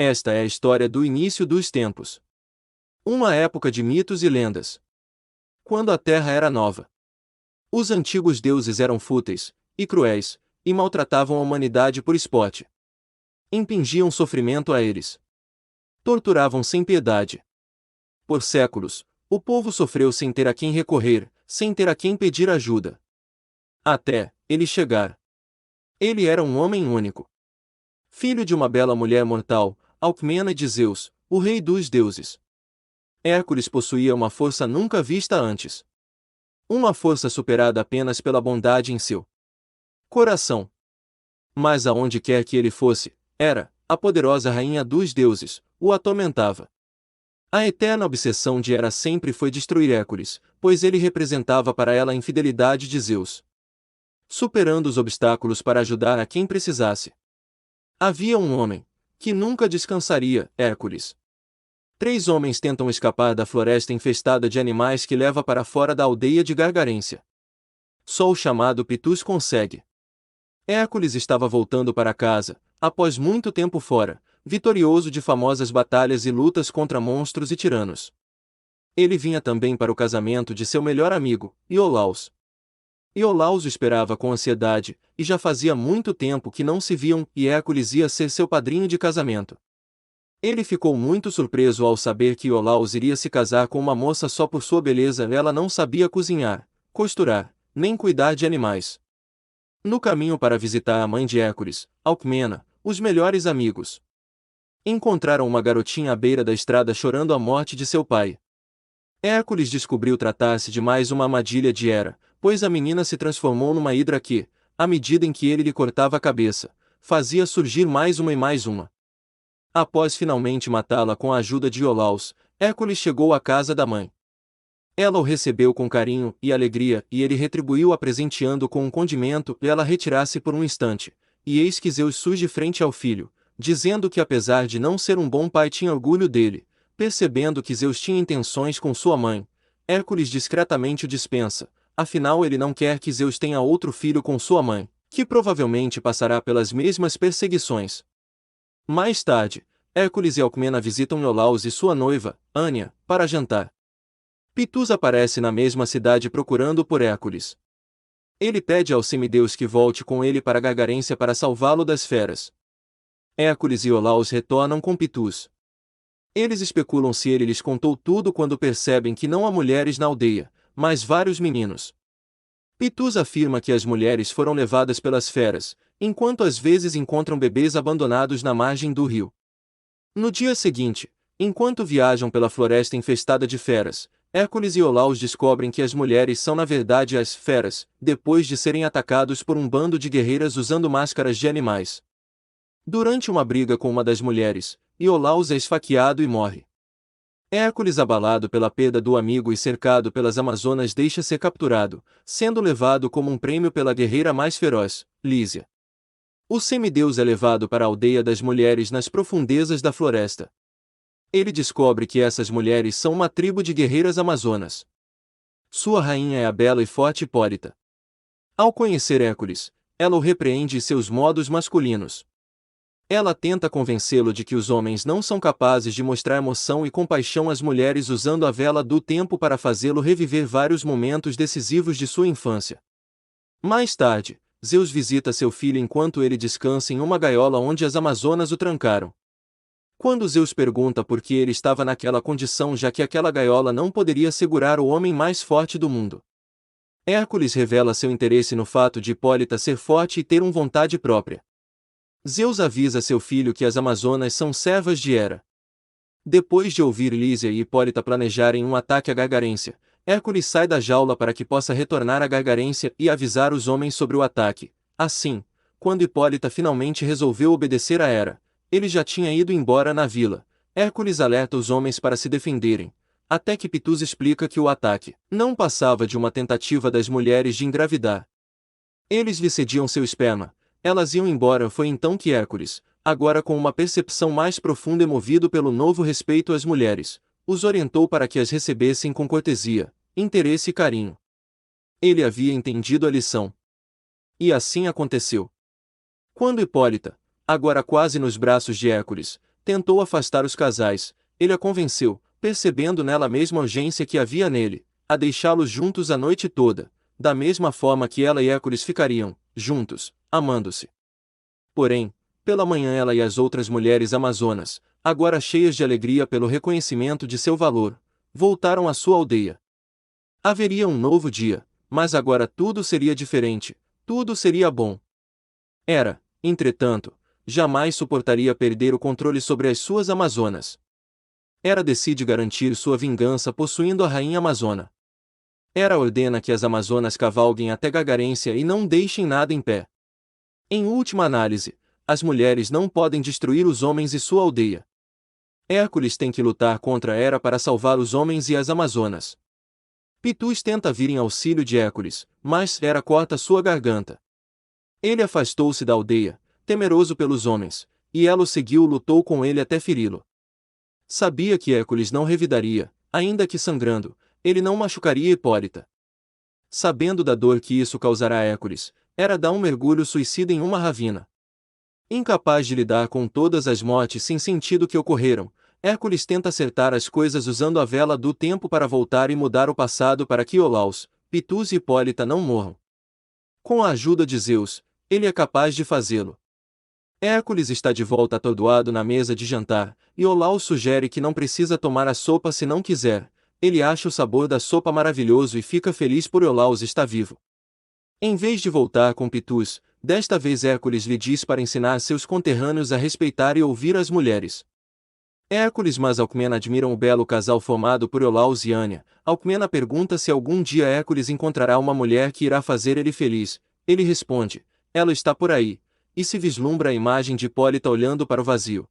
Esta é a história do início dos tempos. Uma época de mitos e lendas. Quando a terra era nova. Os antigos deuses eram fúteis e cruéis, e maltratavam a humanidade por esporte. Impingiam sofrimento a eles. Torturavam sem piedade. Por séculos, o povo sofreu sem ter a quem recorrer, sem ter a quem pedir ajuda. Até ele chegar. Ele era um homem único. Filho de uma bela mulher mortal, Alcmena de Zeus, o rei dos deuses. Hércules possuía uma força nunca vista antes. Uma força superada apenas pela bondade em seu coração. Mas aonde quer que ele fosse, a poderosa rainha dos deuses, o atormentava. A eterna obsessão de Hera sempre foi destruir Hércules, pois ele representava para ela a infidelidade de Zeus. Superando os obstáculos para ajudar a quem precisasse. Havia um homem, que nunca descansaria, Hércules. 3 homens tentam escapar da floresta infestada de animais que leva para fora da aldeia de Gargarência. Só o chamado Pitus consegue. Hércules estava voltando para casa, após muito tempo fora, vitorioso de famosas batalhas e lutas contra monstros e tiranos. Ele vinha também para o casamento de seu melhor amigo, Iolaus. Iolaus o esperava com ansiedade, e já fazia muito tempo que não se viam, e Hércules ia ser seu padrinho de casamento. Ele ficou muito surpreso ao saber que Iolaus iria se casar com uma moça só por sua beleza. Ela não sabia cozinhar, costurar, nem cuidar de animais. No caminho para visitar a mãe de Hércules, Alcmena, os melhores amigos encontraram uma garotinha à beira da estrada chorando a morte de seu pai. Hércules descobriu tratar-se de mais uma armadilha de Hera, pois a menina se transformou numa hidra que, à medida em que ele lhe cortava a cabeça, fazia surgir mais uma e mais uma. Após finalmente matá-la com a ajuda de Iolaus, Hércules chegou à casa da mãe. Ela o recebeu com carinho e alegria, e ele retribuiu a presenteando com um condimento, e ela retirasse por um instante, e eis que Zeus surge frente ao filho, dizendo que apesar de não ser um bom pai tinha orgulho dele. Percebendo que Zeus tinha intenções com sua mãe, Hércules discretamente o dispensa, afinal ele não quer que Zeus tenha outro filho com sua mãe, que provavelmente passará pelas mesmas perseguições. Mais tarde, Hércules e Alcmena visitam Iolaus e sua noiva, Ânia, para jantar. Pitus aparece na mesma cidade procurando por Hércules. Ele pede ao semideus que volte com ele para Gargarência para salvá-lo das feras. Hércules e Iolaus retornam com Pitus. Eles especulam se ele lhes contou tudo quando percebem que não há mulheres na aldeia, mas vários meninos. Pitus afirma que as mulheres foram levadas pelas feras, enquanto às vezes encontram bebês abandonados na margem do rio. No dia seguinte, enquanto viajam pela floresta infestada de feras, Hércules e Iolaus descobrem que as mulheres são na verdade as feras, depois de serem atacados por um bando de guerreiras usando máscaras de animais. Durante uma briga com uma das mulheres, Iolaus é esfaqueado e morre. Hércules, abalado pela perda do amigo e cercado pelas Amazonas, deixa ser capturado, sendo levado como um prêmio pela guerreira mais feroz, Lísia. O semideus é levado para a aldeia das mulheres nas profundezas da floresta. Ele descobre que essas mulheres são uma tribo de guerreiras amazonas. Sua rainha é a bela e forte Hipólita. Ao conhecer Hércules, ela o repreende em seus modos masculinos. Ela tenta convencê-lo de que os homens não são capazes de mostrar emoção e compaixão às mulheres usando a vela do tempo para fazê-lo reviver vários momentos decisivos de sua infância. Mais tarde, Zeus visita seu filho enquanto ele descansa em uma gaiola onde as Amazonas o trancaram. Quando Zeus pergunta por que ele estava naquela condição, já que aquela gaiola não poderia segurar o homem mais forte do mundo, Hércules revela seu interesse no fato de Hipólita ser forte e ter uma vontade própria. Zeus avisa seu filho que as Amazonas são servas de Hera. Depois de ouvir Lísia e Hipólita planejarem um ataque à Gargarência, Hércules sai da jaula para que possa retornar à Gargarência e avisar os homens sobre o ataque. Assim, quando Hipólita finalmente resolveu obedecer a Hera, ele já tinha ido embora na vila. Hércules alerta os homens para se defenderem, até que Pitus explica que o ataque não passava de uma tentativa das mulheres de engravidar. Eles lhe cediam seu esperma, elas iam embora. Foi então que Hércules, agora com uma percepção mais profunda e movido pelo novo respeito às mulheres, os orientou para que as recebessem com cortesia, interesse e carinho. Ele havia entendido a lição. E assim aconteceu. Quando Hipólita, agora quase nos braços de Hércules, tentou afastar os casais. Ele a convenceu, percebendo nela a mesma urgência que havia nele, a deixá-los juntos a noite toda, da mesma forma que ela e Hércules ficariam, juntos, amando-se. Porém, pela manhã ela e as outras mulheres amazonas, agora cheias de alegria pelo reconhecimento de seu valor, voltaram à sua aldeia. Haveria um novo dia, mas agora tudo seria diferente, tudo seria bom. Hera, entretanto, jamais suportaria perder o controle sobre as suas amazonas. Hera decide garantir sua vingança possuindo a rainha amazona. Hera ordena que as amazonas cavalguem até Gagarência e não deixem nada em pé. Em última análise, as mulheres não podem destruir os homens e sua aldeia. Hércules tem que lutar contra Hera para salvar os homens e as amazonas. Pitus tenta vir em auxílio de Hércules, mas Hera corta sua garganta. Ele afastou-se da aldeia, temeroso pelos homens, e ela o seguiu e lutou com ele até feri-lo. Sabia que Hércules não revidaria, ainda que sangrando, ele não machucaria Hipólita. Sabendo da dor que isso causará a Hércules, Hera dá um mergulho suicida em uma ravina. Incapaz de lidar com todas as mortes sem sentido que ocorreram, Hércules tenta acertar as coisas usando a vela do tempo para voltar e mudar o passado para que Iolaus, Pitus e Hipólita não morram. Com a ajuda de Zeus, ele é capaz de fazê-lo. Hércules está de volta atordoado na mesa de jantar, e Iolaus sugere que não precisa tomar a sopa se não quiser. Ele acha o sabor da sopa maravilhoso e fica feliz por Iolaus estar vivo. Em vez de voltar com Pitus, desta vez Hércules lhe diz para ensinar seus conterrâneos a respeitar e ouvir as mulheres. Hércules mas Alcmena admiram o belo casal formado por Iolaus e Ania. Alcmena pergunta se algum dia Hércules encontrará uma mulher que irá fazer ele feliz. Ele responde, ela está por aí, e se vislumbra a imagem de Hipólita olhando para o vazio.